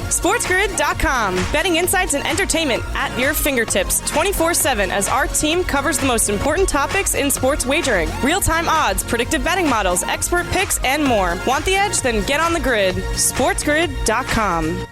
SportsGrid.com. Betting insights and entertainment at your fingertips 24/7 as our team covers the most important topics in sports wagering. Real-time odds, predictive betting models, expert picks, and more. Want the edge? Then get on the grid. SportsGrid.com.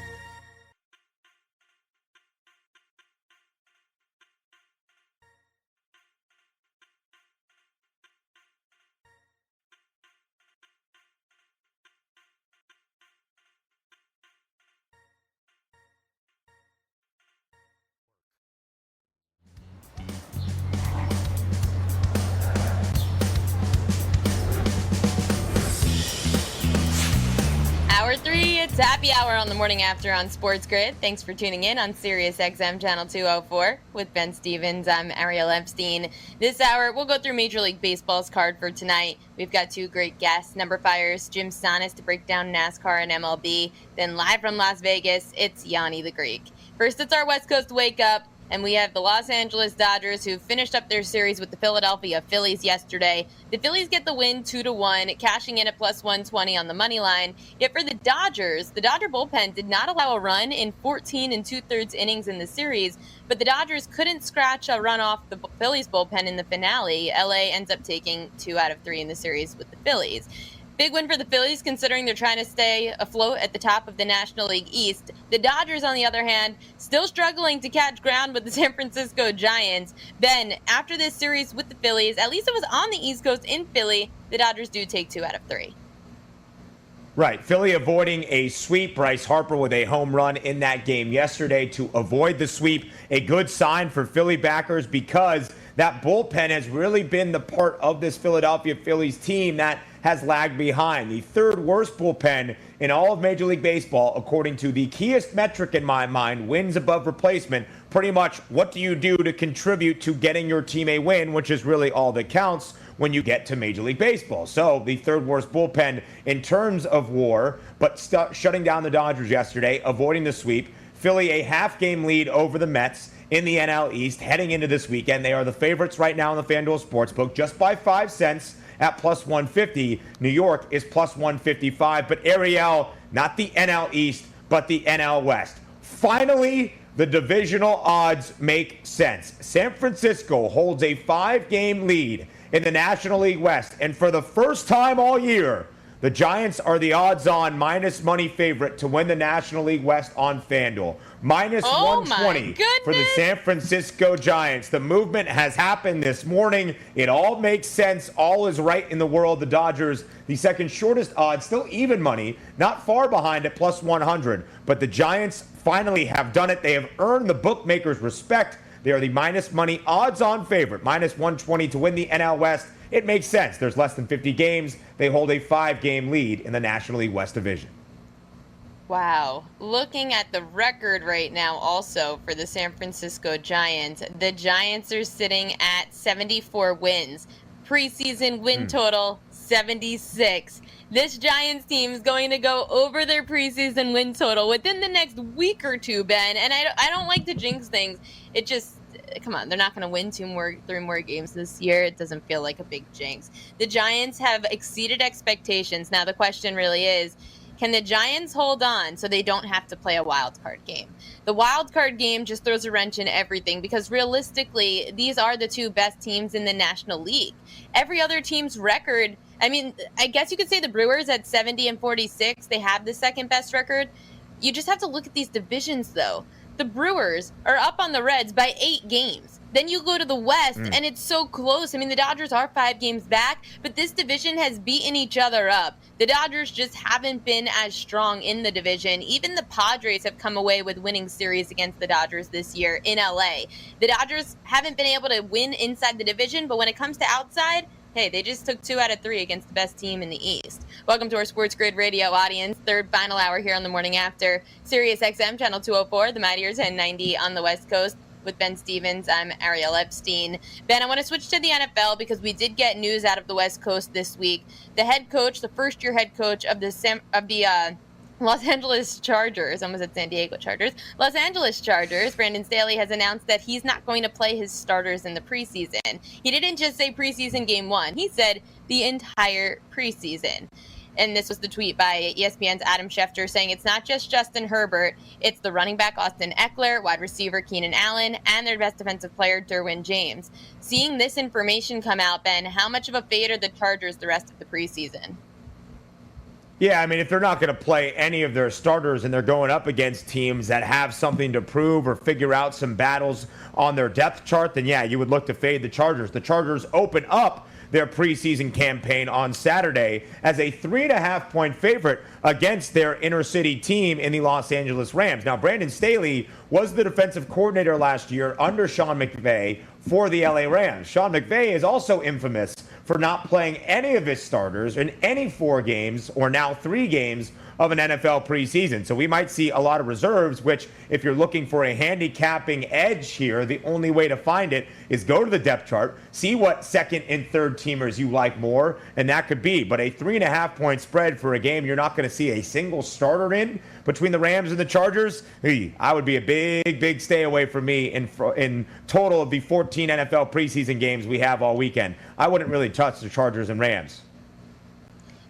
Hour 3, it's happy hour on the morning after on Sports Grid. Thanks for tuning in on Sirius XM Channel 204 with Ben Stevens. I'm Ariel Epstein. This hour, we'll go through Major League Baseball's card for tonight. We've got two great guests, number fires Jim Sonis to break down NASCAR and MLB. Then live from Las Vegas, it's Yanni the Greek. First, it's our West Coast Wake Up. And we have the Los Angeles Dodgers, who finished up their series with the Philadelphia Phillies yesterday. The Phillies get the win 2-1, cashing in at plus 120 on the money line. Yet for the Dodgers, the Dodger bullpen did not allow a run in 14 2/3 innings in the series, but the Dodgers couldn't scratch a run off the Phillies bullpen in the finale. LA ends up taking 2 out of 3 in the series with the Phillies. Big win for the Phillies, considering they're trying to stay afloat at the top of the National League East. The Dodgers, on the other hand, still struggling to catch ground with the San Francisco Giants. Ben, after this series with the Phillies, at least it was on the East Coast in Philly, the Dodgers do take 2 out of 3. Right. Philly avoiding a sweep. Bryce Harper with a home run in that game yesterday to avoid the sweep. A good sign for Philly backers because that bullpen has really been the part of this Philadelphia Phillies team that has lagged behind. The third worst bullpen in all of Major League Baseball, according to the keyest metric in my mind, wins above replacement. Pretty much what do you do to contribute to getting your team a win, which is really all that counts when you get to Major League Baseball. So the third worst bullpen in terms of WAR, but shutting down the Dodgers yesterday, avoiding the sweep. Philly a half-game lead over the Mets in the NL East heading into this weekend. They are the favorites right now in the FanDuel Sportsbook, just by 5 cents at plus 150. New York is plus 155. But Ariel, not the NL East, but the NL West. Finally, the divisional odds make sense. San Francisco holds a 5-game lead in the National League West. And for the first time all year, the Giants are the odds-on minus money favorite to win the National League West on FanDuel. Minus 120 for the San Francisco Giants. The movement has happened this morning. It all makes sense. All is right in the world. The Dodgers, the second shortest odds, still even money, not far behind at plus 100. But the Giants finally have done it. They have earned the bookmakers' respect. They are the minus money odds-on favorite, minus 120 to win the NL West. It makes sense. There's less than 50 games. They hold a 5-game lead in the National League West Division. Wow. Looking at the record right now also for the San Francisco Giants, the Giants are sitting at 74 wins. Preseason win total, 76. This Giants team is going to go over their preseason win total within the next week or two, Ben. And I don't like to jinx things. It just, come on, they're not going to win 3 more games this year. It doesn't feel like a big jinx. The Giants have exceeded expectations. Now the question really is, can the Giants hold on so they don't have to play a wild card game? The wild card game just throws a wrench in everything because realistically, these are the 2 best teams in the National League. Every other team's record, I mean, I guess you could say the Brewers at 70-46, they have the second best record. You just have to look at these divisions though. The Brewers are up on the Reds by 8 games. Then you go to the West, and it's so close. I mean, the Dodgers are 5 games back, but this division has beaten each other up. The Dodgers just haven't been as strong in the division. Even the Padres have come away with winning series against the Dodgers this year in LA. The Dodgers haven't been able to win inside the division, but when it comes to outside, hey, they just took 2 out of 3 against the best team in the East. Welcome to our Sports Grid Radio audience. Third final hour here on the morning after. Sirius XM Channel 204, the Mighty 1090 on the West Coast. With Ben Stevens, I'm Ariel Epstein. Ben, I want to switch to the NFL because we did get news out of the West Coast this week. The head coach, the first-year head coach of the Los Angeles Chargers, almost at San Diego Chargers, Los Angeles Chargers, Brandon Staley has announced that he's not going to play his starters in the preseason. He didn't just say preseason game 1. He said the entire preseason. And this was the tweet by ESPN's Adam Schefter saying it's not just Justin Herbert, it's the running back Austin Eckler, wide receiver Keenan Allen, and their best defensive player Derwin James. Seeing this information come out, Ben, how much of a fade are the Chargers the rest of the preseason? Yeah, I mean, if they're not going to play any of their starters and they're going up against teams that have something to prove or figure out some battles on their depth chart, then yeah, you would look to fade the Chargers. The Chargers open up their preseason campaign on Saturday as a 3.5-point favorite against their inner city team in the Los Angeles Rams. Now, Brandon Staley was the defensive coordinator last year under Sean McVay for the LA Rams. Sean McVay is also infamous for not playing any of his starters in any 4 games, or now 3 games, of an NFL preseason. So we might see a lot of reserves, which if you're looking for a handicapping edge here, the only way to find it is go to the depth chart, see what second and third teamers you like more, and that could be. But a 3.5-point spread for a game you're not going to see a single starter in between the Rams and the Chargers, I would be a big stay away from me in total of the 14 NFL preseason games we have all weekend. I wouldn't really touch the Chargers and Rams.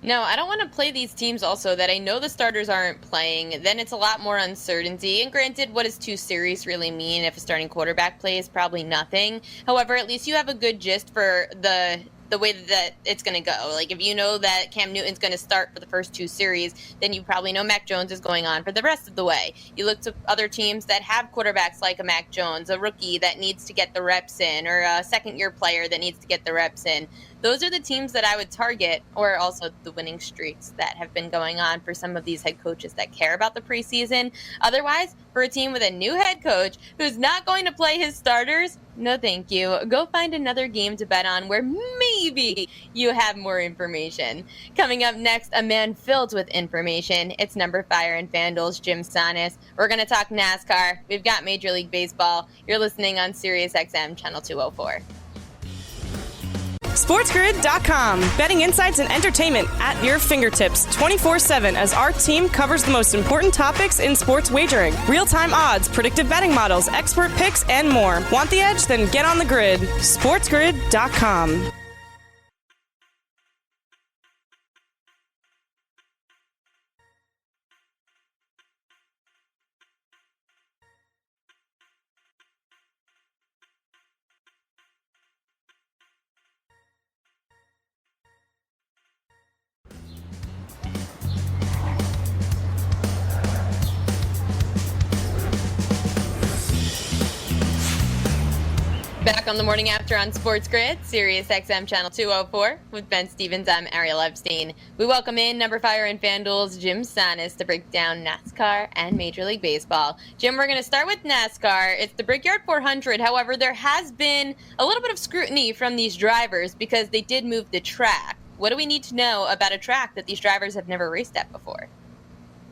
No, I don't want to play these teams also that I know the starters aren't playing. Then it's a lot more uncertainty. And granted, what does 2 series really mean if a starting quarterback plays? Probably nothing. However, at least you have a good gist for the way that it's going to go. Like, if you know that Cam Newton's going to start for the first 2 series, then you probably know Mac Jones is going on for the rest of the way. You look to other teams that have quarterbacks like a Mac Jones, a rookie that needs to get the reps in, or a second-year player that needs to get the reps in. Those are the teams that I would target, or also the winning streaks that have been going on for some of these head coaches that care about the preseason. Otherwise, for a team with a new head coach who's not going to play his starters, no thank you. Go find another game to bet on where maybe you have more information. Coming up next, a man filled with information. It's Number Fire and FanDuel's Jim Sanis. We're going to talk NASCAR. We've got Major League Baseball. You're listening on SiriusXM Channel 204. SportsGrid.com. Betting insights and entertainment at your fingertips 24/7 as our team covers the most important topics in sports wagering. Real-time odds, predictive betting models, expert picks, and more. Want the edge? Then get on the grid. SportsGrid.com. Back on the morning after on Sports Grid, SiriusXM Channel 204 with Ben Stevens. I'm Ariel Epstein. We welcome in Number Fire and FanDuel's Jim Sanis to break down NASCAR and Major League Baseball. Jim, we're going to start with NASCAR. It's the Brickyard 400. However, there has been a little bit of scrutiny from these drivers because they did move the track. What do we need to know about a track that these drivers have never raced at before?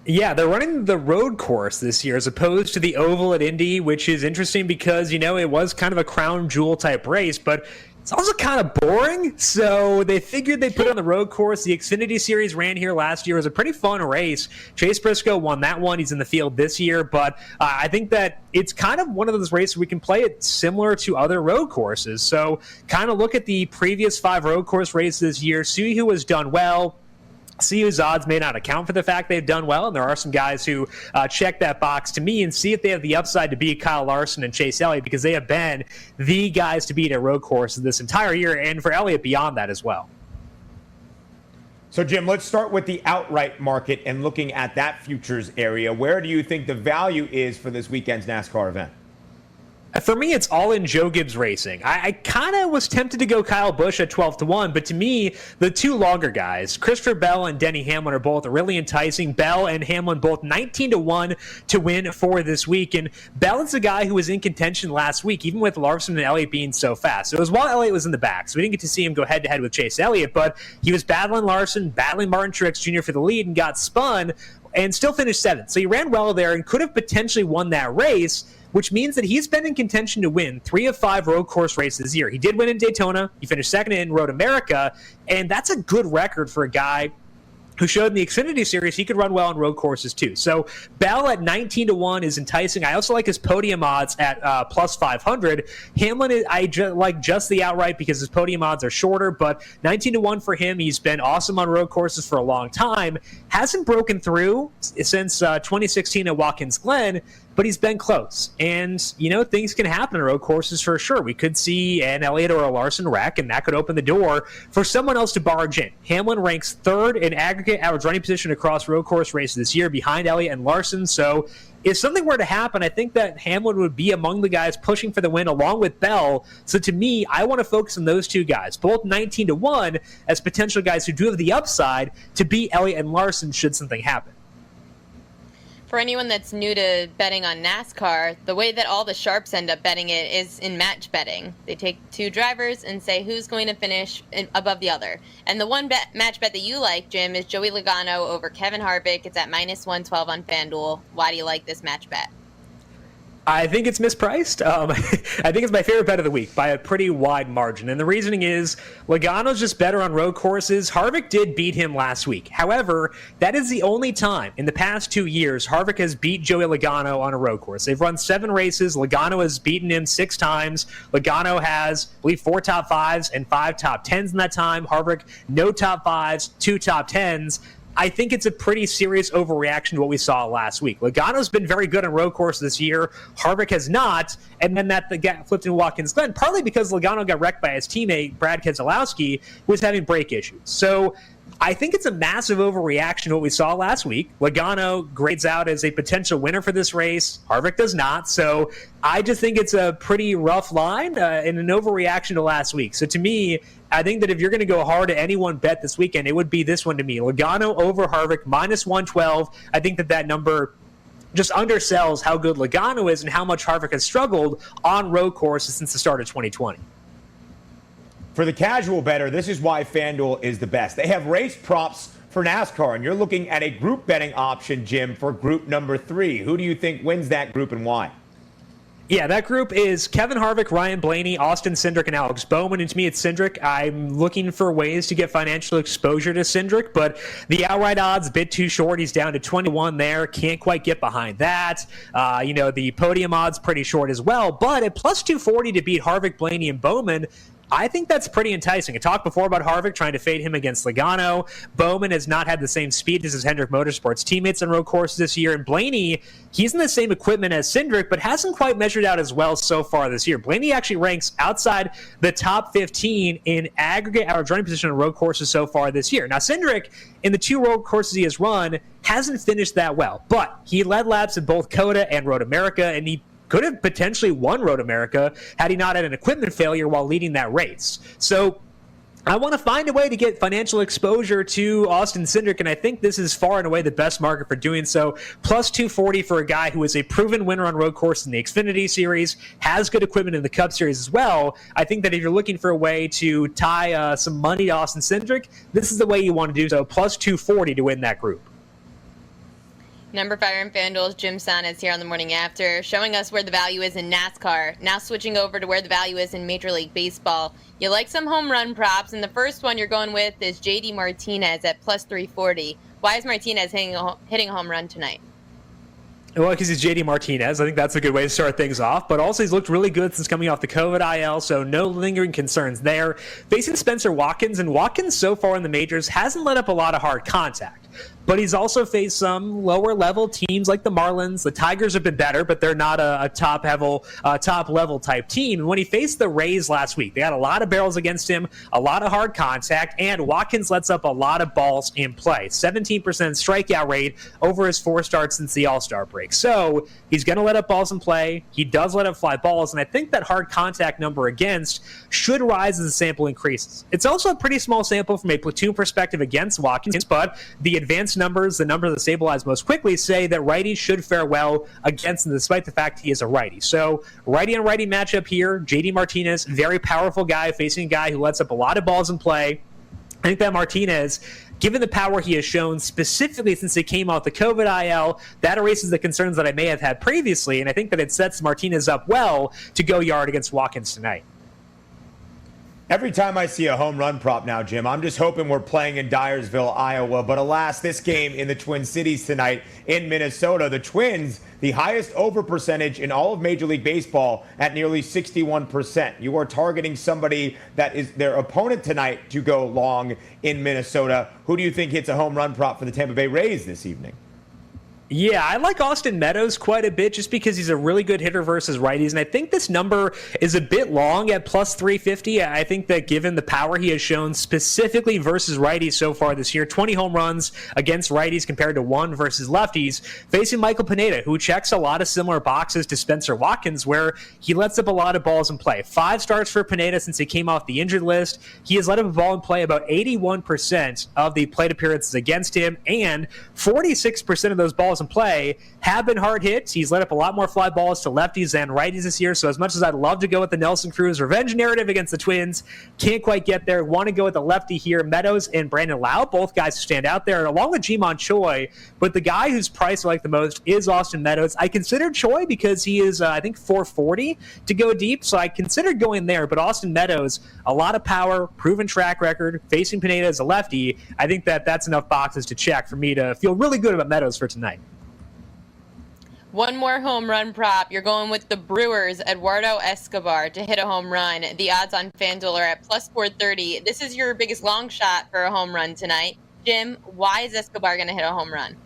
Yeah, they're running the road course this year as opposed to the oval at Indy, which is interesting because, you know, it was kind of a crown jewel type race, but it's also kind of boring. So they figured they'd put it on the road course. The Xfinity Series ran here last year. It was a pretty fun race. Chase Briscoe won that one. He's in the field this year, but I think that it's kind of one of those races we can play it similar to other road courses. So kind of look at the previous 5 road course races this year, see who has done well, see whose odds may not account for the fact they've done well, and there are some guys who check that box to me, and see if they have the upside to beat Kyle Larson and Chase Elliott, because they have been the guys to beat at road courses this entire year, and for Elliott beyond that as well. So, Jim, let's start with the outright market and looking at that futures area. Where do you think the value is for this weekend's NASCAR event? For me, it's all in Joe Gibbs Racing. I kind of was tempted to go Kyle Busch at 12-1, but to me, the 2 longer guys, Christopher Bell and Denny Hamlin, are both really enticing. Bell and Hamlin both 19-1 to win for this week, and Bell is the guy who was in contention last week, even with Larson and Elliott being so fast. So it was while Elliott was in the back, so we didn't get to see him go head-to-head with Chase Elliott, but he was battling Larson, battling Martin Truex Jr. for the lead, and got spun, and still finished 7th. So he ran well there and could have potentially won that race, which means that he's been in contention to win 3 of 5 road course races this year. He did win in Daytona. He finished 2nd in Road America, and that's a good record for a guy who showed in the Xfinity Series he could run well on road courses too. So Bell at 19-1 is enticing. I also like his podium odds at plus 500. Hamlin, like just the outright because his podium odds are shorter, but 19-1 for him. He's been awesome on road courses for a long time. Hasn't broken through since 2016 at Watkins Glen, but he's been close. And, things can happen on road courses for sure. We could see an Elliott or a Larson wreck, and that could open the door for someone else to barge in. Hamlin ranks third in aggregate average running position across road course races this year behind Elliott and Larson. So if something were to happen, I think that Hamlin would be among the guys pushing for the win along with Bell. So to me, I want to focus on those two guys, both 19-1 as potential guys who do have the upside to beat Elliott and Larson should something happen. For anyone that's new to betting on NASCAR, the way that all the sharps end up betting it is in match betting. They take two drivers and say who's going to finish above the other. And the one match bet that you like, Jim, is Joey Logano over Kevin Harvick. It's at minus 112 on FanDuel. Why do you like this match bet? I think it's mispriced. I think it's my favorite bet of the week by a pretty wide margin. And the reasoning is Logano's just better on road courses. Harvick did beat him last week. However, that is the only time in the past 2 years Harvick has beat Joey Logano on a road course. They've run 7 races. Logano has beaten him 6 times. Logano has, I believe, 4 top 5s and 5 top 10s in that time. Harvick, no top 5s, 2 top 10s. I think it's a pretty serious overreaction to what we saw last week. Logano's been very good on road courses this year. Harvick has not. And then that got flipped in Watkins Glen, partly because Logano got wrecked by his teammate, Brad Keselowski, who was having brake issues. So I think it's a massive overreaction to what we saw last week. Logano grades out as a potential winner for this race. Harvick does not. So I just think it's a pretty rough line and an overreaction to last week. So to me, I think that if you're going to go hard at any one bet this weekend, it would be this one to me. Logano over Harvick, minus 112. I think that number just undersells how good Logano is and how much Harvick has struggled on road courses since the start of 2020. For the casual bettor, this is why FanDuel is the best. They have race props for NASCAR, and you're looking at a group betting option, Jim, for group number 3. Who do you think wins that group and why? Yeah, that group is Kevin Harvick, Ryan Blaney, Austin Cindric, and Alex Bowman. And to me, it's Cindric. I'm looking for ways to get financial exposure to Cindric, but the outright odds a bit too short. He's down to 21 there. Can't quite get behind that. The podium odds pretty short as well. But at plus 240 to beat Harvick, Blaney, and Bowman, I think that's pretty enticing. I talked before about Harvick trying to fade him against Logano. Bowman has not had the same speed as his Hendrick Motorsports teammates on road courses this year. And Blaney, he's in the same equipment as Cindric, but hasn't quite measured out as well so far this year. Blaney actually ranks outside the top 15 in aggregate average running position on road courses so far this year. Now, Cindric, in the 2 road courses he has run, hasn't finished that well. But he led laps at both COTA and Road America, and he could have potentially won Road America had he not had an equipment failure while leading that race. So I want to find a way to get financial exposure to Austin Cindric, and I think this is far and away the best market for doing so. Plus 240 for a guy who is a proven winner on road course in the Xfinity Series, has good equipment in the Cup Series as well. I think that if you're looking for a way to tie some money to Austin Cindric, this is the way you want to do so. Plus 240 to win that group. Number 5 in FanDuel's Jim Sanas here on the morning after, showing us where the value is in NASCAR. Now switching over to where the value is in Major League Baseball. You like some home run props, and the first one you're going with is J.D. Martinez at plus 340. Why is Martinez hitting a home run tonight? Well, because he's J.D. Martinez. I think that's a good way to start things off. But also, he's looked really good since coming off the COVID IL, so no lingering concerns there. Facing Spencer Watkins, and Watkins so far in the majors hasn't let up a lot of hard contact. But he's also faced some lower-level teams like the Marlins. The Tigers have been better, but they're not a top-level type team. And when he faced the Rays last week, they had a lot of barrels against him, a lot of hard contact, and Watkins lets up a lot of balls in play. 17% strikeout rate over his 4 starts since the All-Star break. So he's going to let up balls in play. He does let up fly balls, and I think that hard contact number against should rise as the sample increases. It's also a pretty small sample from a platoon perspective against Watkins, but the advanced numbers, the numbers that stabilize most quickly, say that righties should fare well against him, despite the fact he is a righty. So righty on righty matchup here. J.D. Martinez, very powerful guy, facing a guy who lets up a lot of balls in play. I think that Martinez, given the power he has shown specifically since he came out the COVID IL, that erases the concerns that I may have had previously, and I think that it sets Martinez up well to go yard against Watkins tonight. Every time I see a home run prop now, Jim, I'm just hoping we're playing in Dyersville, Iowa. But alas, this game in the Twin Cities tonight in Minnesota, the Twins, the highest over percentage in all of Major League Baseball at nearly 61%. You are targeting somebody that is their opponent tonight to go long in Minnesota. Who do you think hits a home run prop for the Tampa Bay Rays this evening? Yeah, I like Austin Meadows quite a bit just because he's a really good hitter versus righties. And I think this number is a bit long at plus 350. I think that given the power he has shown specifically versus righties so far this year, 20 home runs against righties compared to 1 versus lefties, facing Michael Pineda, who checks a lot of similar boxes to Spencer Watkins, where he lets up a lot of balls in play. 5 starts for Pineda since he came off the injured list. He has let up a ball in play about 81% of the plate appearances against him, and 46% of those balls in play have been hard hits. He's let up a lot more fly balls to lefties than righties this year. So as much as I'd love to go with the Nelson Cruz revenge narrative against the Twins, can't quite get there. Want to go with the lefty here. Meadows and Brandon Lau, both guys who stand out there, along with Ji-Man Choi. But the guy whose price I like the most is Austin Meadows. I considered Choi because he is, I think, 440 to go deep. So I considered going there. But Austin Meadows, a lot of power, proven track record, facing Pineda as a lefty. I think that that's enough boxes to check for me to feel really good about Meadows for tonight. One more home run prop. You're going with the Brewers, Eduardo Escobar, to hit a home run. The odds on FanDuel are at plus 430. This is your biggest long shot for a home run tonight. Jim, why is Escobar going to hit a home run?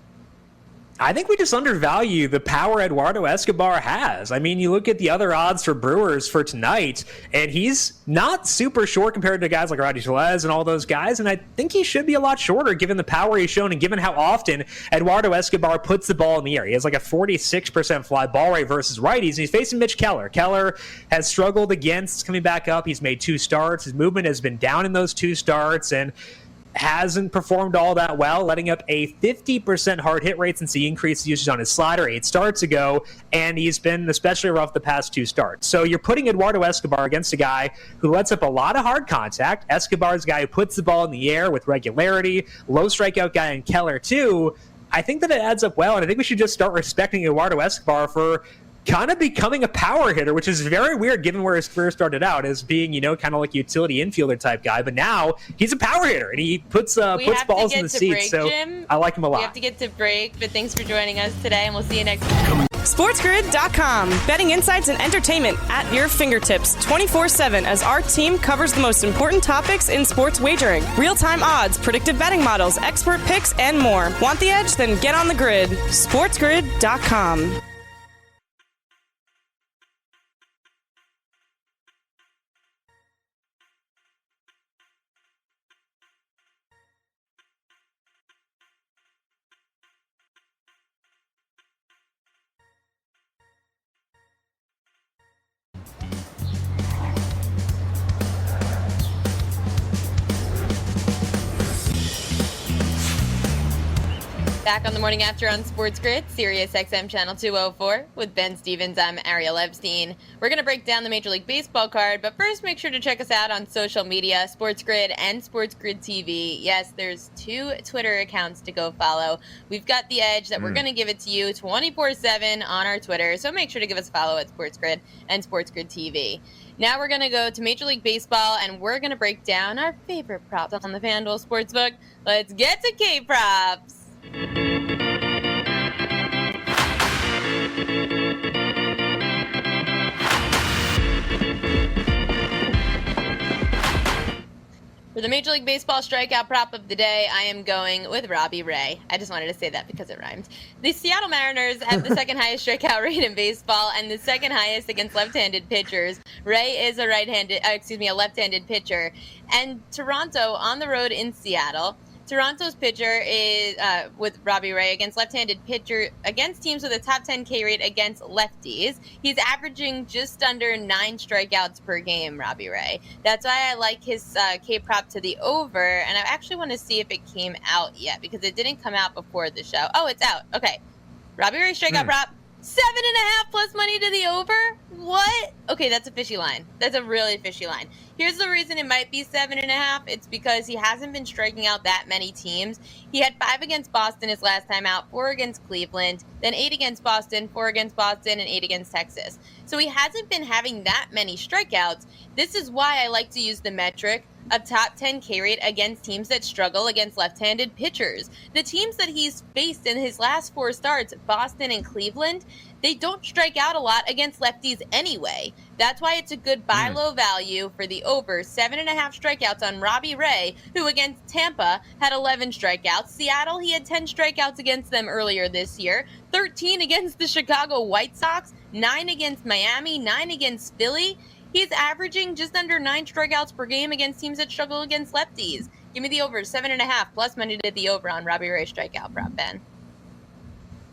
I think we just undervalue the power Eduardo Escobar has. I mean, you look at the other odds for Brewers for tonight, and he's not super short compared to guys like Rowdy Tellez and all those guys, and I think he should be a lot shorter given the power he's shown and given how often Eduardo Escobar puts the ball in the air. He has like a 46% fly ball rate versus righties, and he's facing Mitch Keller. Keller has struggled against coming back up. He's made 2 starts. His movement has been down in those 2 starts, and hasn't performed all that well, letting up a 50% hard hit rate since he increased usage on his slider 8 starts ago, and he's been especially rough the past 2 starts. So you're putting Eduardo Escobar against a guy who lets up a lot of hard contact. Escobar's a guy who puts the ball in the air with regularity, low strikeout guy in Keller too. I think that it adds up well, and I think we should just start respecting Eduardo Escobar for kind of becoming a power hitter, which is very weird given where his career started out as being, kind of like a utility infielder type guy. But now he's a power hitter, and he puts balls in the seats. So Jim, I like him a lot. We have to get to break, but thanks for joining us today, and we'll see you next time. SportsGrid.com. Betting insights and entertainment at your fingertips 24/7 as our team covers the most important topics in sports wagering. Real-time odds, predictive betting models, expert picks, and more. Want the edge? Then get on the grid. SportsGrid.com. Back on the morning after on Sports Grid, Sirius XM Channel 204 with Ben Stevens. I'm Ariel Epstein. We're going to break down the Major League Baseball card, but first make sure to check us out on social media, Sports Grid and Sports Grid TV. Yes, there's 2 Twitter accounts to go follow. We've got the edge that we're going to give it to you 24/7 on our Twitter, so make sure to give us a follow at Sports Grid and Sports Grid TV. Now we're going to go to Major League Baseball, and we're going to break down our favorite props on the FanDuel Sportsbook. Let's get to K-Props. For the Major League Baseball strikeout prop of the day, I am going with Robbie Ray. I just wanted to say that because it rhymed. The Seattle Mariners have the second highest strikeout rate in baseball and the second highest against left-handed pitchers. Ray is a left-handed pitcher. And Toronto on the road in Seattle. Toronto's pitcher is with Robbie Ray against left-handed pitcher against teams with a top 10 K rate against lefties. He's averaging just under 9 strikeouts per game, Robbie Ray. That's why I like his K prop to the over, and I actually want to see if it came out yet because it didn't come out before the show. Oh, it's out. Okay. Robbie Ray strikeout prop, 7.5 plus money to the over? What? Okay, that's a fishy line. That's a really fishy line. Here's the reason it might be 7.5. It's because he hasn't been striking out that many teams. He had 5 against Boston his last time out, 4 against Cleveland, then 8 against Boston, 4 against Boston, and 8 against Texas. So he hasn't been having that many strikeouts. This is why I like to use the metric of top 10 K rate against teams that struggle against left-handed pitchers. The teams that he's faced in his last 4 starts, Boston and Cleveland, they don't strike out a lot against lefties anyway. That's why it's a good buy low value for the over 7.5 strikeouts on Robbie Ray, who against Tampa had 11 strikeouts. Seattle, he had 10 strikeouts against them earlier this year, 13 against the Chicago White Sox, 9 against Miami, 9 against Philly. He's averaging just under 9 strikeouts per game against teams that struggle against lefties. Give me the over, 7.5, plus money to the over on Robbie Ray strikeout prop, Ben.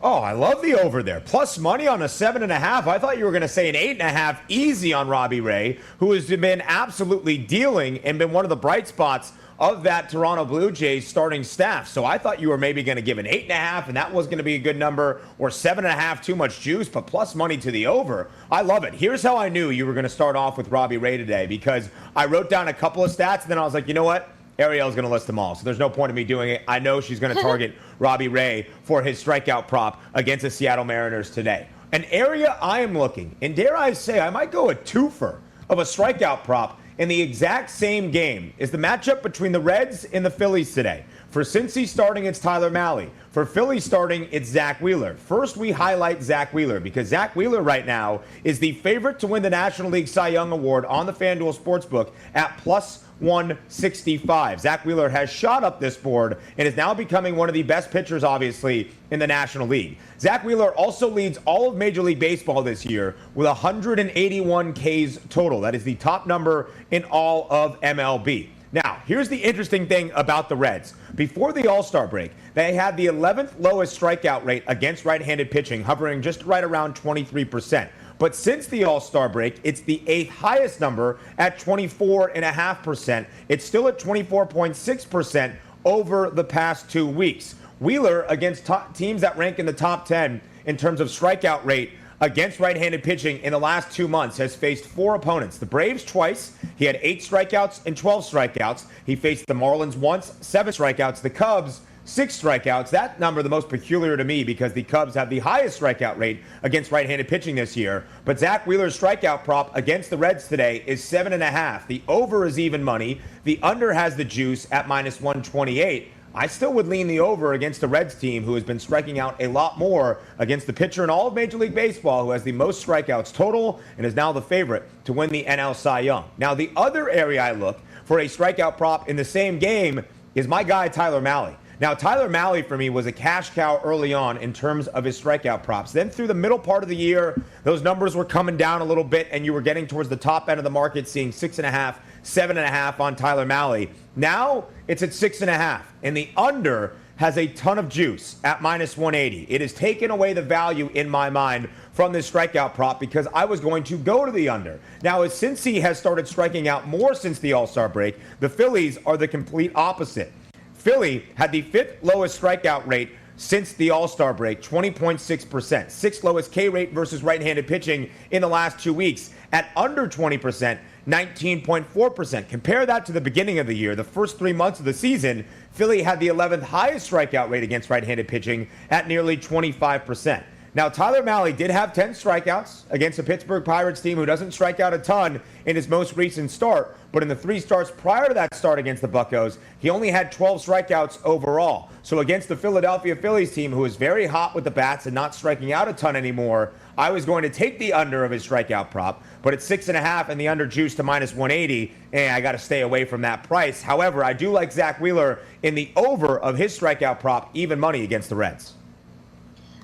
Oh, I love the over there. Plus money on a 7.5. I thought you were going to say an 8.5 easy on Robbie Ray, who has been absolutely dealing and been one of the bright spots of that Toronto Blue Jays starting staff. So I thought you were maybe going to give an 8.5, and that was going to be a good number, or 7.5, too much juice, but plus money to the over. I love it. Here's how I knew you were going to start off with Robbie Ray today, because I wrote down a couple of stats, and then I was like, you know what? Ariel's going to list them all, so there's no point in me doing it. I know she's going to target Robbie Ray for his strikeout prop against the Seattle Mariners today. An area I am looking, and dare I say, I might go a twofer of a strikeout prop in the exact same game, is the matchup between the Reds and the Phillies today. For Cincy starting, it's Tyler Mahle. For Philly starting, it's Zach Wheeler. First, we highlight Zach Wheeler because Zach Wheeler right now is the favorite to win the National League Cy Young Award on the FanDuel Sportsbook at plus 165. Zach Wheeler has shot up this board and is now becoming one of the best pitchers, obviously, in the National League. Zach Wheeler also leads all of Major League Baseball this year with 181 Ks total. That is the top number in all of MLB. Now, here's the interesting thing about the Reds. Before the All-Star break, they had the 11th lowest strikeout rate against right-handed pitching, hovering just right around 23%. But since the All-Star break, it's the 8th highest number at 24.5%. It's still at 24.6% over the past 2 weeks. Wheeler, against teams that rank in the top 10 in terms of strikeout rate against right-handed pitching in the last 2 months, has faced 4 opponents. The Braves twice. He had 8 strikeouts and 12 strikeouts. He faced the Marlins once, 7 strikeouts. The Cubs, 6 strikeouts. That number the most peculiar to me because the Cubs have the highest strikeout rate against right-handed pitching this year. But Zach Wheeler's strikeout prop against the Reds today is 7.5. The over is even money. The under has the juice at minus 128. I still would lean the over against the Reds team, who has been striking out a lot more against the pitcher in all of Major League Baseball, who has the most strikeouts total and is now the favorite to win the NL Cy Young. Now, the other area I look for a strikeout prop in the same game is my guy, Tyler Mahle. Now, Tyler Mahle, for me, was a cash cow early on in terms of his strikeout props. Then through the middle part of the year, those numbers were coming down a little bit, and you were getting towards the top end of the market, seeing 6.5, 7.5 on Tyler Mahle. Now it's at 6.5, and the under has a ton of juice at minus 180. It has taken away the value in my mind from this strikeout prop because I was going to go to the under. Now, since he has started striking out more since the All-Star break, the Phillies are the complete opposite. Philly had the 5th lowest strikeout rate since the All-Star break, 20.6%. 6th lowest K rate versus right-handed pitching in the last 2 weeks at under 20%, 19.4%. Compare that to the beginning of the year. The first 3 months of the season, Philly had the 11th highest strikeout rate against right-handed pitching at nearly 25%. Now, Tyler Mahle did have 10 strikeouts against the Pittsburgh Pirates team, who doesn't strike out a ton in his most recent start. But in the 3 starts prior to that start against the Buccos, he only had 12 strikeouts overall. So against the Philadelphia Phillies team, who is very hot with the bats and not striking out a ton anymore, I was going to take the under of his strikeout prop. But it's 6.5 and the under juice to minus 180, and I got to stay away from that price. However, I do like Zach Wheeler in the over of his strikeout prop, even money against the Reds.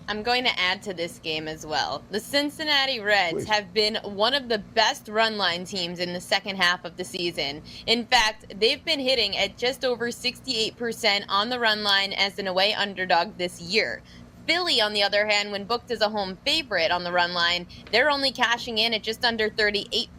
I'm going to add to this game as well. The Cincinnati Reds have been one of the best run line teams in the second half of the season. In fact, they've been hitting at just over 68% on the run line as an away underdog this year. Philly, on the other hand, when booked as a home favorite on the run line, they're only cashing in at just under 38%.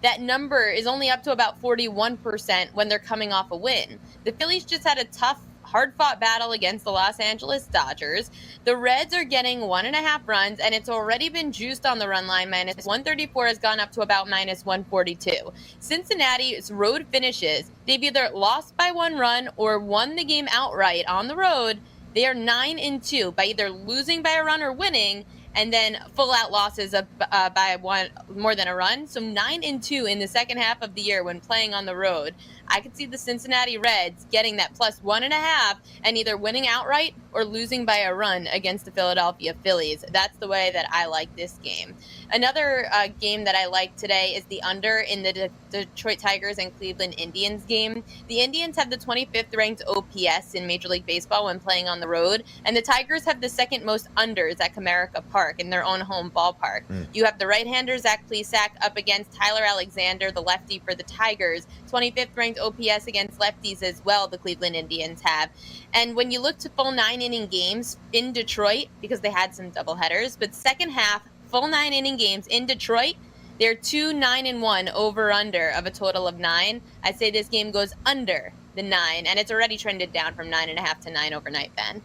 That number is only up to about 41% when they're coming off a win. The Phillies just had a tough hard-fought battle against the Los Angeles Dodgers. The Reds are getting 1.5 runs, and it's already been juiced on the run line. Minus 134 has gone up to about minus 142. Cincinnati's road finishes, they've either lost by 1 run or won the game outright on the road. They are 9-2 by either losing by a run or winning, and then full-out losses by one more than a run. So 9-2 in the second half of the year when playing on the road. I could see the Cincinnati Reds getting that plus 1.5 and either winning outright or losing by a run against the Philadelphia Phillies. That's the way that I like this game. Another game that I like today is the under in the Detroit Tigers and Cleveland Indians game. The Indians have the 25th ranked OPS in Major League Baseball when playing on the road, and the Tigers have the second most unders at Comerica Park in their own home ballpark. You have the right-hander Zach Plesac up against Tyler Alexander, the lefty for the Tigers. 25th ranked OPS against lefties as well, the Cleveland Indians have. And when you look to full 9-inning games in Detroit, because they had some doubleheaders, but second half, full 9-inning games in Detroit, they're 2-9-1 over-under of a total of 9. I say this game goes under the 9, and it's already trended down from 9.5 to 9 overnight, Ben.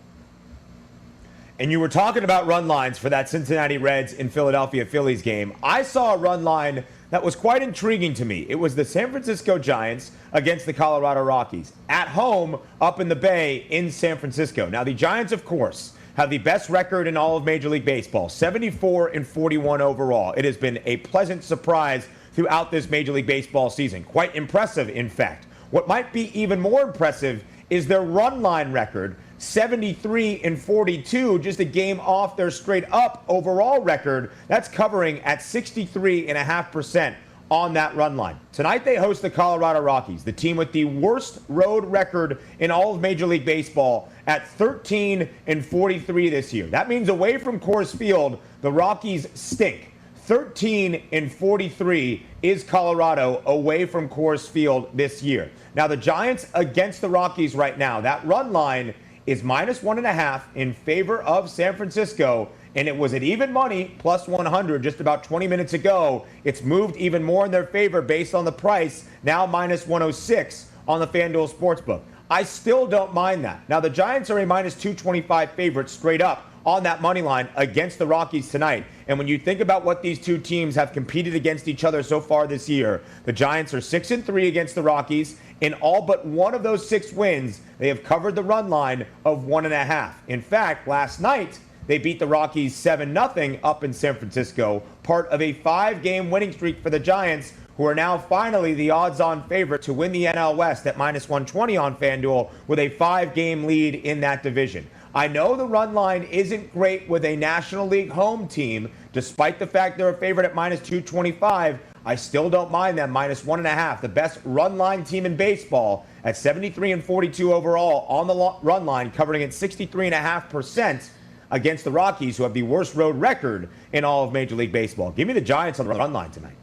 And you were talking about run lines for that Cincinnati Reds and Philadelphia Phillies game. I saw a run line that was quite intriguing to me. It was the San Francisco Giants against the Colorado Rockies at home up in the Bay in San Francisco. Now, the Giants, of course, have the best record in all of Major League Baseball, 74-41 overall. It has been a pleasant surprise throughout this Major League Baseball season. Quite impressive, in fact. What might be even more impressive is their run line record, 73-42, just a game off their straight up overall record. That's covering at 63.5% on that run line. Tonight they host the Colorado Rockies, the team with the worst road record in all of Major League Baseball at 13-43 this year. That means away from Coors Field, the Rockies stink. 13-43 is Colorado away from Coors Field this year. Now the Giants against the Rockies right now, that run line is minus 1.5 in favor of San Francisco, and it was at even money, plus 100 just about 20 minutes ago. It's moved even more in their favor based on the price, now minus 106 on the FanDuel Sportsbook. I still don't mind that. Now, the Giants are a minus 225 favorite straight up on that money line against the Rockies tonight. And when you think about what these two teams have competed against each other so far this year, the Giants are 6-3 against the Rockies. In all but one of those 6 wins, they have covered the run line of 1.5. In fact, last night, they beat the Rockies 7-0 up in San Francisco, part of a 5-game winning streak for the Giants, who are now finally the odds-on favorite to win the NL West at minus 120 on FanDuel with a 5-game lead in that division. I know the run line isn't great with a National League home team. Despite the fact they're a favorite at minus 225, I still don't mind them minus 1.5. The best run line team in baseball at 73-42 overall on the run line, covering at 63.5% against the Rockies, who have the worst road record in all of Major League Baseball. Give me the Giants on the run line tonight.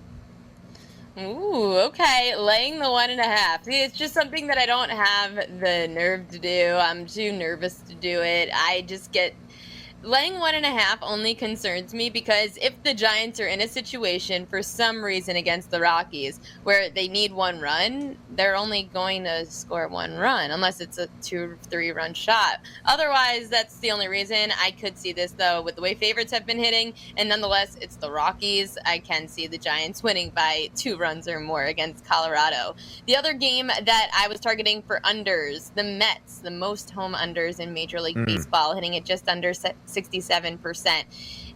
Ooh, okay. Laying the 1.5. See, it's just something that I don't have the nerve to do. I'm too nervous to do it. Laying 1.5 only concerns me because if the Giants are in a situation for some reason against the Rockies where they need 1 run, they're only going to score 1 run unless it's a 2 or 3 run shot. Otherwise, that's the only reason. I could see this, though, with the way favorites have been hitting, and nonetheless, it's the Rockies. I can see the Giants winning by 2 runs or more against Colorado. The other game that I was targeting for unders, the Mets, the most home unders in Major League Baseball, hitting it just under 67%.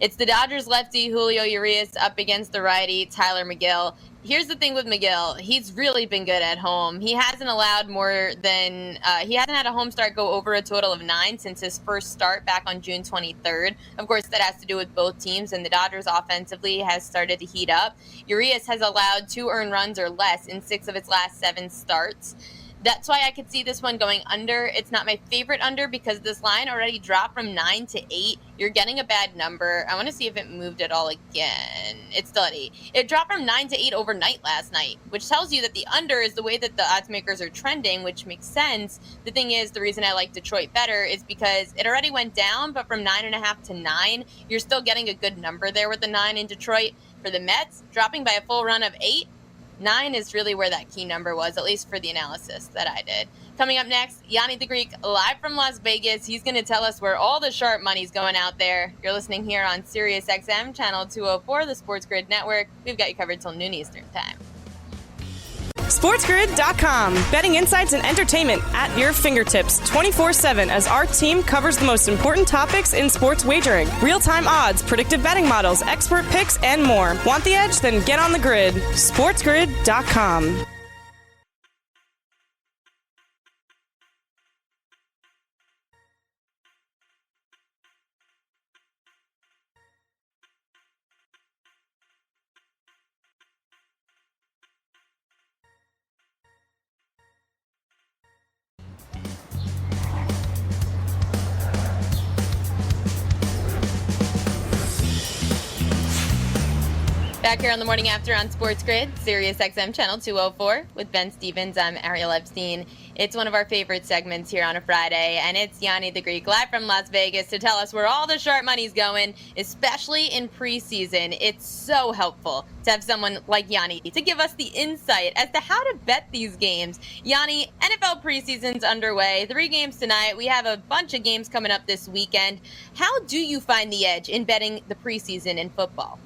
It's the Dodgers lefty Julio Urias up against the righty Tyler McGill. Here's the thing with McGill. He's really been good at home. He hasn't allowed he hasn't had a home start go over a total of 9 since his first start back on June 23rd. Of course, that has to do with both teams, and the Dodgers offensively has started to heat up. Urias has allowed 2 earned runs or less in 6 of its last 7 starts. That's why I could see this one going under. It's not my favorite under because this line already dropped from 9 to 8. You're getting a bad number. I want to see if it moved at all again. It's still at 8. It dropped from 9 to 8 overnight last night, which tells you that the under is the way that the odds makers are trending, which makes sense. The thing is, the reason I like Detroit better is because it already went down, but from 9.5 to 9, you're still getting a good number there with the 9 in Detroit. For the Mets, dropping by a full run of 8, 9 is really where that key number was, at least for the analysis that I did. Coming up next, Yanni the Greek, live from Las Vegas. He's going to tell us where all the sharp money's going out there. You're listening here on Sirius XM, channel 204, the Sports Grid Network. We've got you covered till noon Eastern time. SportsGrid.com. Betting insights and entertainment at your fingertips 24/7 as our team covers the most important topics in sports wagering. Real-time odds, predictive betting models, expert picks, and more. Want the edge? Then get on the grid. SportsGrid.com. Back here on the Morning After on Sports Grid, Sirius XM Channel 204 with Ben Stevens. I'm Ariel Epstein. It's one of our favorite segments here on a Friday, and it's Yanni the Greek live from Las Vegas to tell us where all the sharp money's going, especially in preseason. It's so helpful to have someone like Yanni to give us the insight as to how to bet these games. Yanni, NFL preseason's underway. 3 games tonight. We have a bunch of games coming up this weekend. How do you find the edge in betting the preseason in football?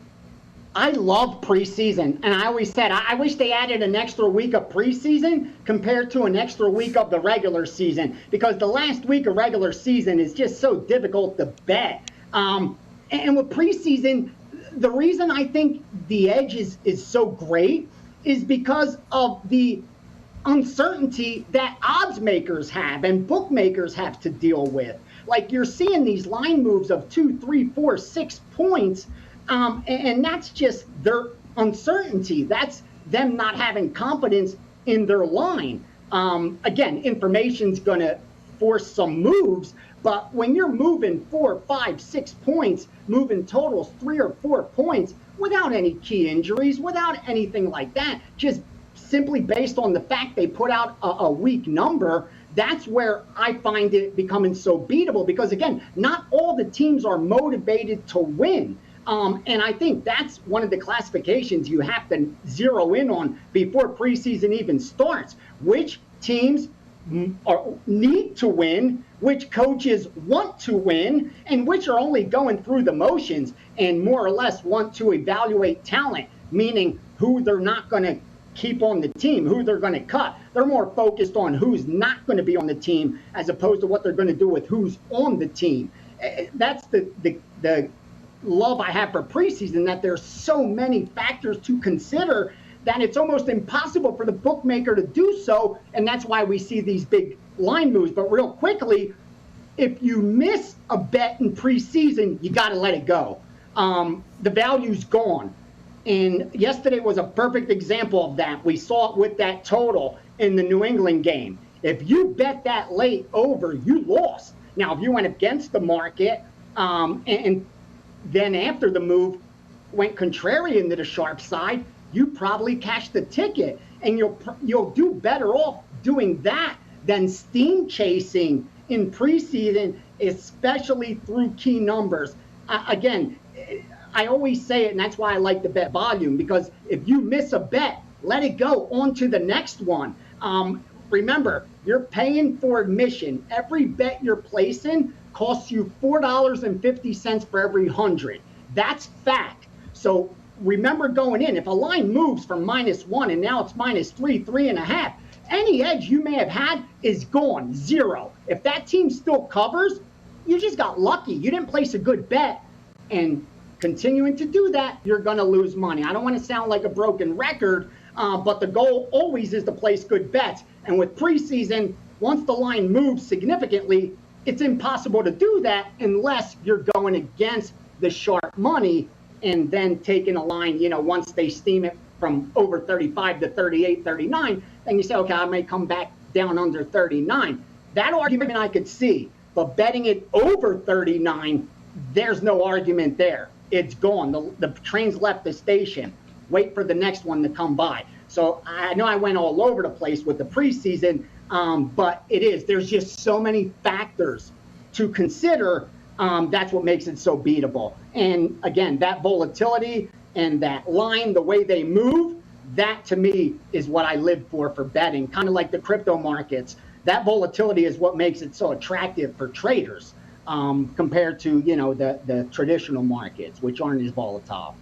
I love preseason, and I always said I wish they added an extra week of preseason compared to an extra week of the regular season, because the last week of regular season is just so difficult to bet. And with preseason, the reason I think the edge is so great is because of the uncertainty that odds makers have and bookmakers have to deal with. Like, you're seeing these line moves of 2, 3, 4, 6 points. And that's just their uncertainty. That's them not having confidence in their line. Again, information's going to force some moves, but when you're moving 4, 5, 6 points, moving totals 3 or 4 points without any key injuries, without anything like that, just simply based on the fact they put out a weak number, that's where I find it becoming so beatable, because, again, not all the teams are motivated to win. And I think that's one of the classifications you have to zero in on before preseason even starts. Which teams need to win, which coaches want to win, and which are only going through the motions and more or less want to evaluate talent, meaning who they're not going to keep on the team, who they're going to cut. They're more focused on who's not going to be on the team as opposed to what they're going to do with who's on the team. That's the love I have for preseason, that there's so many factors to consider that it's almost impossible for the bookmaker to do so, and that's why we see these big line moves. But real quickly, if you miss a bet in preseason, you got to let it go. The value's gone. And yesterday was a perfect example of that. We saw it with that total in the New England game. If you bet that late over, you lost. Now, if you went against the market and then after the move went contrarian to the sharp side, you probably cashed the ticket, and you'll do better off doing that than steam chasing in preseason, especially through key numbers. Again, I always say it, and that's why I like the bet volume, because if you miss a bet, let it go on to the next one. Remember, you're paying for admission. Every bet you're placing costs you $4.50 for every 100. That's fact. So remember going in, if a line moves from -1 and now it's -3, 3.5, any edge you may have had is gone, 0. If that team still covers, you just got lucky. You didn't place a good bet, and continuing to do that, you're going to lose money. I don't want to sound like a broken record, but the goal always is to place good bets. And with preseason, once the line moves significantly, it's impossible to do that unless you're going against the sharp money and then taking a line, once they steam it from over 35 to 38, 39, then you say, okay, I may come back down under 39. That argument I could see, but betting it over 39, there's no argument there. It's gone. The train's left the station. Wait for the next one to come by. So I know I went all over the place with the preseason, but there's just so many factors to consider. That's what makes it so beatable. And again, that volatility and that line, the way they move, that to me is what I live for betting, kind of like the crypto markets. That volatility is what makes it so attractive for traders compared to, the traditional markets, which aren't as volatile.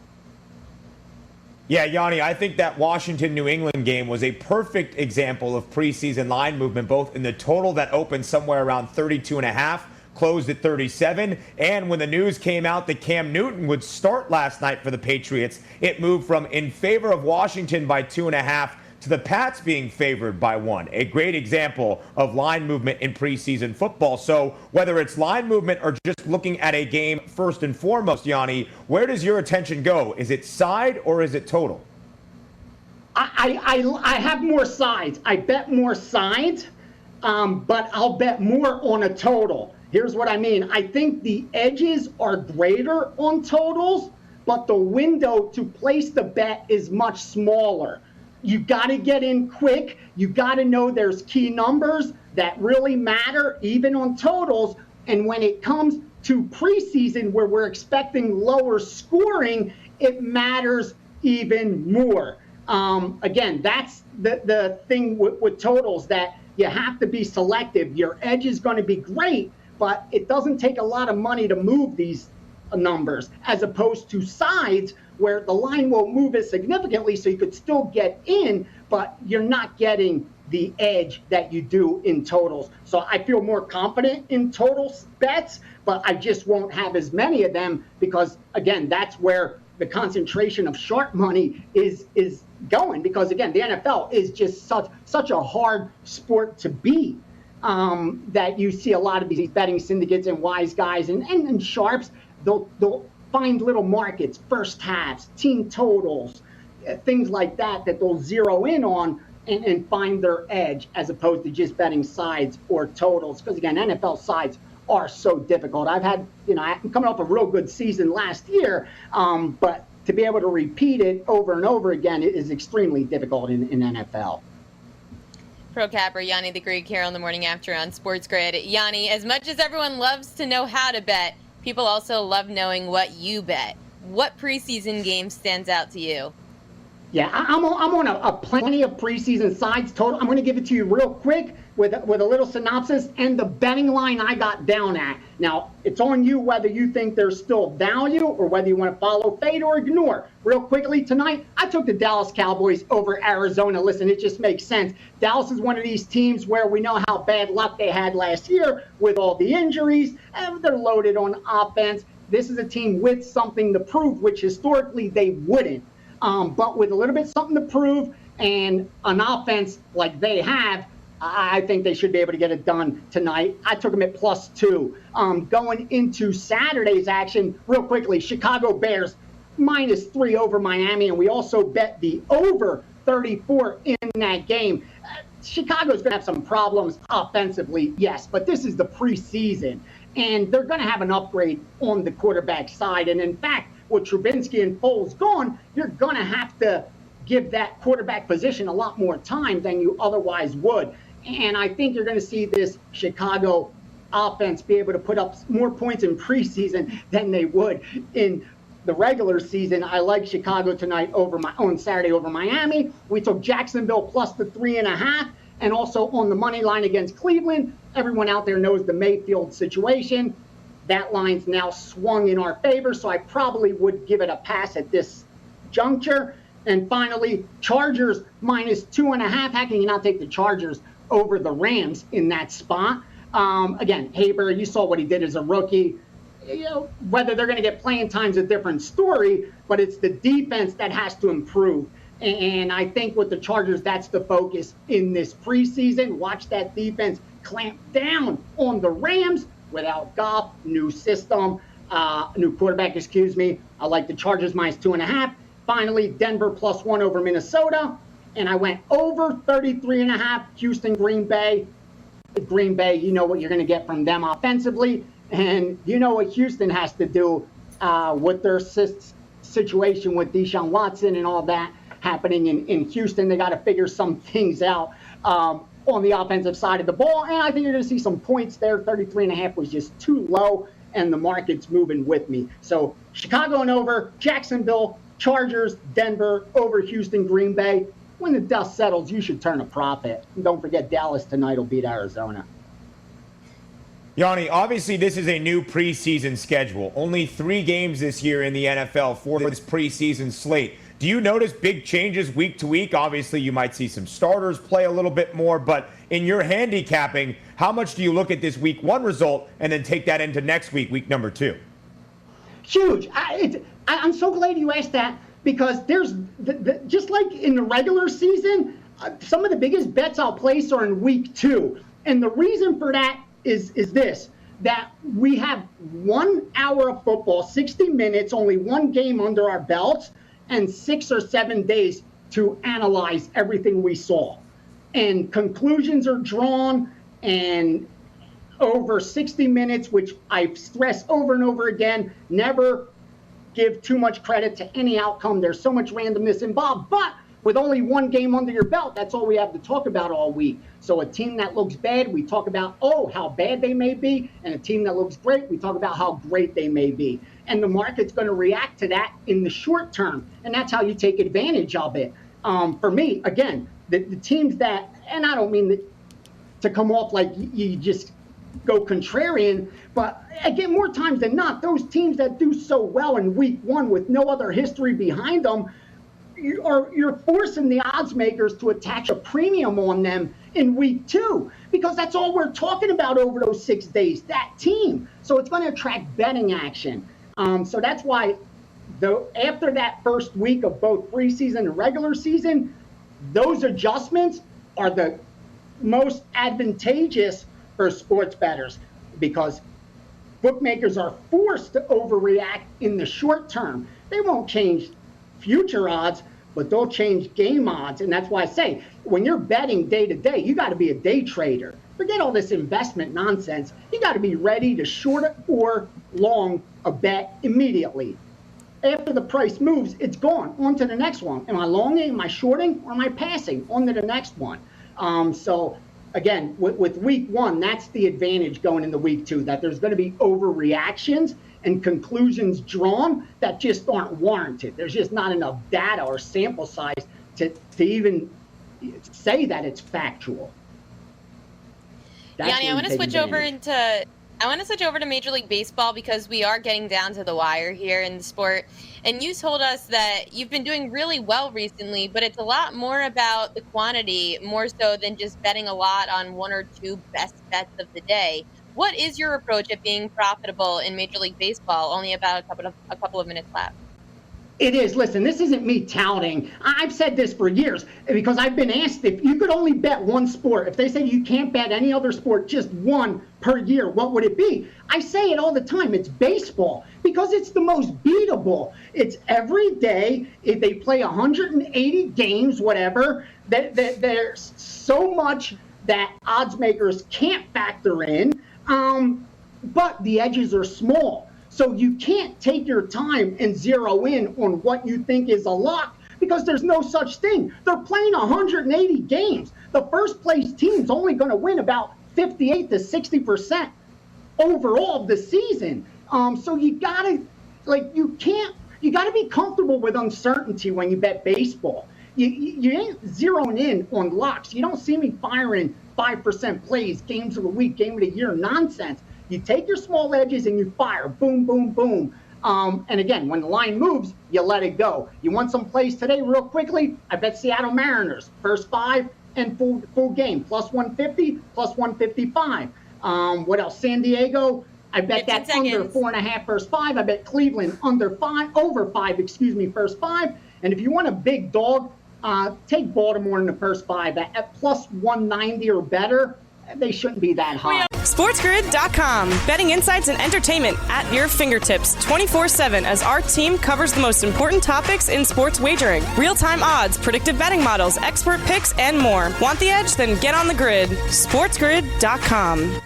Yeah, Yanni, I think that Washington-New England game was a perfect example of preseason line movement, both in the total that opened somewhere around 32.5, closed at 37, and when the news came out that Cam Newton would start last night for the Patriots, it moved from in favor of Washington by 2.5 to the Pats being favored by 1. A great example of line movement in preseason football. So whether it's line movement or just looking at a game first and foremost, Yanni, where does your attention go? Is it side or is it total? I have more sides. I bet more sides, but I'll bet more on a total. Here's what I mean. I think the edges are greater on totals, but the window to place the bet is much smaller. You got to get in quick. You got to know there's key numbers that really matter, even on totals. And when it comes to preseason, where we're expecting lower scoring, it matters even more. Again, that's the thing with totals, that you have to be selective. Your edge is going to be great, but it doesn't take a lot of money to move these numbers, as opposed to sides where the line won't move as significantly, so you could still get in, but you're not getting the edge that you do in totals. So I feel more confident in total bets, but I just won't have as many of them because, again, that's where the concentration of sharp money is going, because, again, the NFL is just such a hard sport to beat. That you see a lot of these betting syndicates and wise guys and sharps, they'll find little markets, first halves, team totals, things like that they'll zero in on and find their edge, as opposed to just betting sides or totals. Because, again, NFL sides are so difficult. I'm coming off a real good season last year, but to be able to repeat it over and over again is extremely difficult in NFL. Pro capper Yanni the Greek here on the Morning After on Sports Grid. Yanni, as much as everyone loves to know how to bet, people also love knowing what you bet. What preseason game stands out to you? Yeah, I'm on a plenty of preseason sides total. I'm going to give it to you real quick with a little synopsis and the betting line I got down at. Now, it's on you whether you think there's still value or whether you want to follow fade or ignore. Real quickly tonight, I took the Dallas Cowboys over Arizona. Listen, it just makes sense. Dallas is one of these teams where we know how bad luck they had last year with all the injuries, and they're loaded on offense. This is a team with something to prove, which historically they wouldn't. But with a little bit something to prove and an offense like they have, I think they should be able to get it done tonight. I took them at +2. Going into Saturday's action, real quickly, Chicago Bears -3 over Miami, and we also bet the over 34 in that game. Chicago's going to have some problems offensively, yes, but this is the preseason, and they're going to have an upgrade on the quarterback side. And in fact, with Trubinsky and Foles gone, you're going to have to give that quarterback position a lot more time than you otherwise would. And I think you're going to see this Chicago offense be able to put up more points in preseason than they would in the regular season. I like Chicago tonight on Saturday over Miami. We took Jacksonville +3.5, and also on the money line against Cleveland. Everyone out there knows the Mayfield situation. That line's now swung in our favor, so I probably would give it a pass at this juncture. And finally, Chargers -2.5. How can you not take the Chargers over the Rams in that spot? Again, Haber, you saw what he did as a rookie. Whether they're going to get playing time's a different story, but it's the defense that has to improve. And I think with the Chargers, that's the focus in this preseason. Watch that defense clamp down on the Rams without Goff, new system, new quarterback, I like the Chargers -2.5. Finally, Denver +1 over Minnesota. And I went over 33.5, Houston, Green Bay. Green Bay, you know what you're going to get from them offensively. And you know what Houston has to do with their situation with Deshaun Watson and all that happening in Houston. They got to figure some things out on the offensive side of the ball. And I think you're going to see some points there. 33.5 was just too low, and the market's moving with me. So Chicago and over, Jacksonville, Chargers, Denver, over Houston, Green Bay. When the dust settles, you should turn a profit. And don't forget, Dallas tonight will beat Arizona. Yanni, obviously this is a new preseason schedule. Only 3 games this year in the NFL for this preseason slate. Do you notice big changes week to week? Obviously, you might see some starters play a little bit more, but in your handicapping, how much do you look at this week 1 result and then take that into next week, week number 2? Huge. I'm so glad you asked that, because there's just like in the regular season, some of the biggest bets I'll place are in week 2. And the reason for that is this, that we have 1 hour of football, 60 minutes, only 1 game under our belts, and 6 or 7 days to analyze everything we saw. And conclusions are drawn, and over 60 minutes, which I stress over and over again, never give too much credit to any outcome. There's so much randomness involved, but with only 1 game under your belt, that's all we have to talk about all week. So a team that looks bad, we talk about, how bad they may be, and a team that looks great, we talk about how great they may be. And the market's going to react to that in the short term, and that's how you take advantage of it. For me, again, the teams that, and I don't mean to come off like you just go contrarian, but again, more times than not, those teams that do so well in week 1 with no other history behind them, you're forcing the odds makers to attach a premium on them in week 2, because that's all we're talking about over those 6 days, that team. So it's going to attract betting action. So that's why after that first week of both preseason and regular season, those adjustments are the most advantageous for sports bettors, because bookmakers are forced to overreact in the short term. They won't change future odds, but they'll change game odds. And that's why I say, when you're betting day to day, you got to be a day trader. Forget all this investment nonsense. You got to be ready to short or long a bet immediately. After the price moves, it's gone. On to the next one. Am I longing, am I shorting, or am I passing? On to the next one. So again, with week 1, that's the advantage going into week 2, that there's going to be overreactions and conclusions drawn that just aren't warranted. There's just not enough data or sample size to even say that it's factual. Yanni, I want to switch over to Major League Baseball, because we are getting down to the wire here in the sport. And you told us that you've been doing really well recently, but it's a lot more about the quantity, more so than just betting a lot on 1 or 2 best bets of the day. What is your approach at being profitable in Major League Baseball? Only about a couple of minutes left. It is. Listen, this isn't me touting. I've said this for years, because I've been asked, if you could only bet 1 sport, if they say you can't bet any other sport, just 1 per year, what would it be? I say it all the time. It's baseball, because it's the most beatable. It's every day. If they play 180 games, whatever, there's so much that odds makers can't factor in. But the edges are small. So you can't take your time and zero in on what you think is a lock, because there's no such thing. They're playing 180 games. The first place team's only going to win about 58 to 60% overall of the season. So you gotta be comfortable with uncertainty when you bet baseball. You ain't zeroing in on locks. You don't see me firing 5% plays, games of the week, game of the year nonsense. You take your small edges and you fire, boom, boom, boom. And again, when the line moves, you let it go. You want some plays today real quickly? I bet Seattle Mariners, first 5 and full game, plus 150, plus 155. What else? San Diego, I bet that under 4.5 first 5. I bet Cleveland over 5, first 5. And if you want a big dog, take Baltimore in the first 5 at plus 190 or better. They shouldn't be that high. SportsGrid.com. Betting insights and entertainment at your fingertips 24/7 as our team covers the most important topics in sports wagering. Real-time odds, predictive betting models, expert picks, and more. Want the edge? Then get on the grid. SportsGrid.com.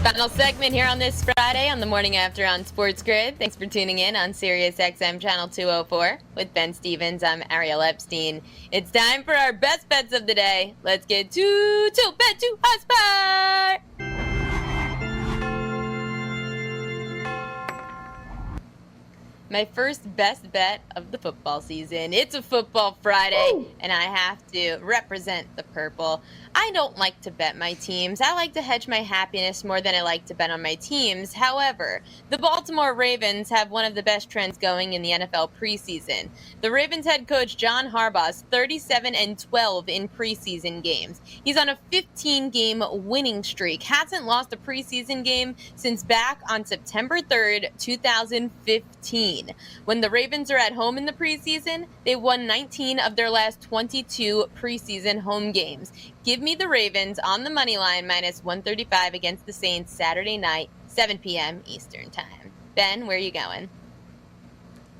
Final segment here on this Friday on the Morning After on Sports Grid. Thanks for tuning in on Sirius XM Channel 204 with Ben Stevens. I'm Ariel Epstein. It's time for our best bets of the day. Let's get to Bet to Hotspot. My first best bet of the football season. It's a football Friday, and I have to represent the purple. I don't like to bet my teams. I like to hedge my happiness more than I like to bet on my teams. However, the Baltimore Ravens have one of the best trends going in the NFL preseason. The Ravens head coach John Harbaugh's 37-12 in preseason games. He's on a 15-game winning streak. Hasn't lost a preseason game since back on September 3rd, 2015. When the Ravens are at home in the preseason, they won 19 of their last 22 preseason home games. Give me the Ravens on the money line minus 135 against the Saints Saturday night, 7 p.m. Eastern time. Ben, where are you going?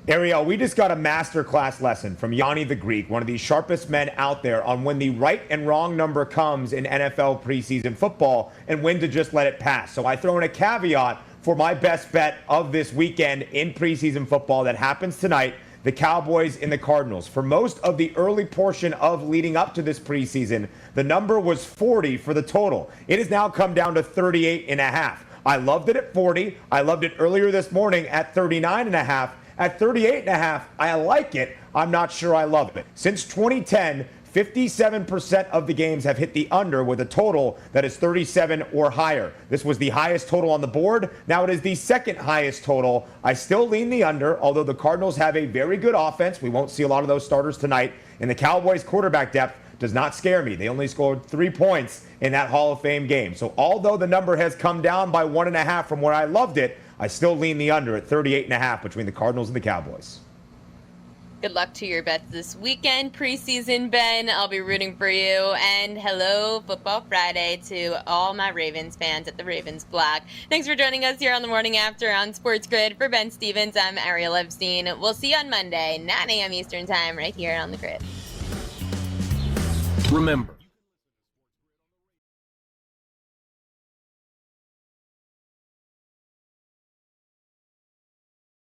Ariel, we just got a masterclass lesson from Yanni the Greek, one of the sharpest men out there, on when the right and wrong number comes in NFL preseason football and when to just let it pass. So I throw in a caveat for my best bet of this weekend in preseason football that happens tonight, the Cowboys and the Cardinals. For most of the early portion of leading up to this preseason, the number was 40 for the total. It has now come down to 38.5. I loved it at 40. I loved it earlier this morning at 39.5. At 38.5, I like it. I'm not sure I love it. Since 2010, 57% of the games have hit the under with a total that is 37 or higher. This was the highest total on the board. Now it is the second highest total. I still lean the under, although the Cardinals have a very good offense. We won't see a lot of those starters tonight. And the Cowboys' quarterback depth does not scare me. They only scored 3 points in that Hall of Fame game. So although the number has come down by 1.5 from where I loved it, I still lean the under at 38.5 between the Cardinals and the Cowboys. Good luck to your bets this weekend, preseason, Ben. I'll be rooting for you. And hello, Football Friday to all my Ravens fans at the Ravens Block. Thanks for joining us here on the Morning After on Sports Grid. For Ben Stevens, I'm Ariel Epstein. We'll see you on Monday, 9 a.m. Eastern Time, right here on the Grid. Remember,